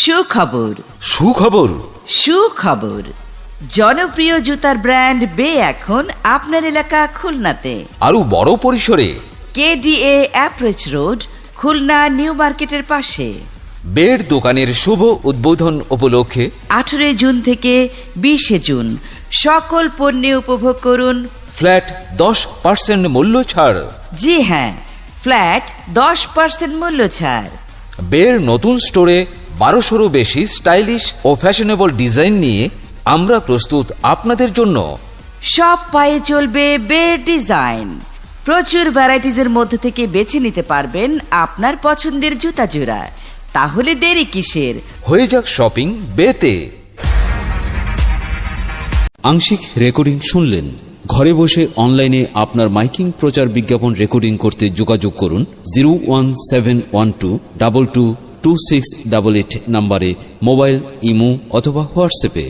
সুখবর সুখবর সুখবর জনপ্রিয় জুতার ব্র্যান্ড বে এখন আপনার এলাকা খুলনাতে আরো বড় পরিসরে KDA approach road, Khulna new মার্কেটের পাশে। বের দোকানের শুভ উদ্বোধন উপলক্ষে 18 জুন থেকে 20 জুন সকল পণ্যে উপভোগ করুন ফ্ল্যাট 10% মূল্য ছাড়। জি হ্যাঁ, ফ্ল্যাট 10% মূল্য ছাড়। বের নতুন স্টোরে 1200-রও বেশি স্টাইলিশ ও ফ্যাশনেবল ডিজাইন নিয়ে আমরা প্রস্তুত আপনাদের জন্য। সব পায়ে চলবে বের ডিজাইন। প্রচুর ভ্যারাইটিজের মধ্যে থেকে বেছে নিতে পারবেন আপনার পছন্দের জুতা জোড়া। তাহলে দেরি কিসের? হয়ে যাক শপিং বেতে। আংশিক রেকর্ডিং শুনলেন। ঘরে বসে অনলাইনে আপনার মাইকিং প্রচার বিজ্ঞাপন রেকর্ডিং করতে যোগাযোগ করুন 01712222688 নম্বরে মোবাইল, ইমো অথবা হোয়াটসঅ্যাপে।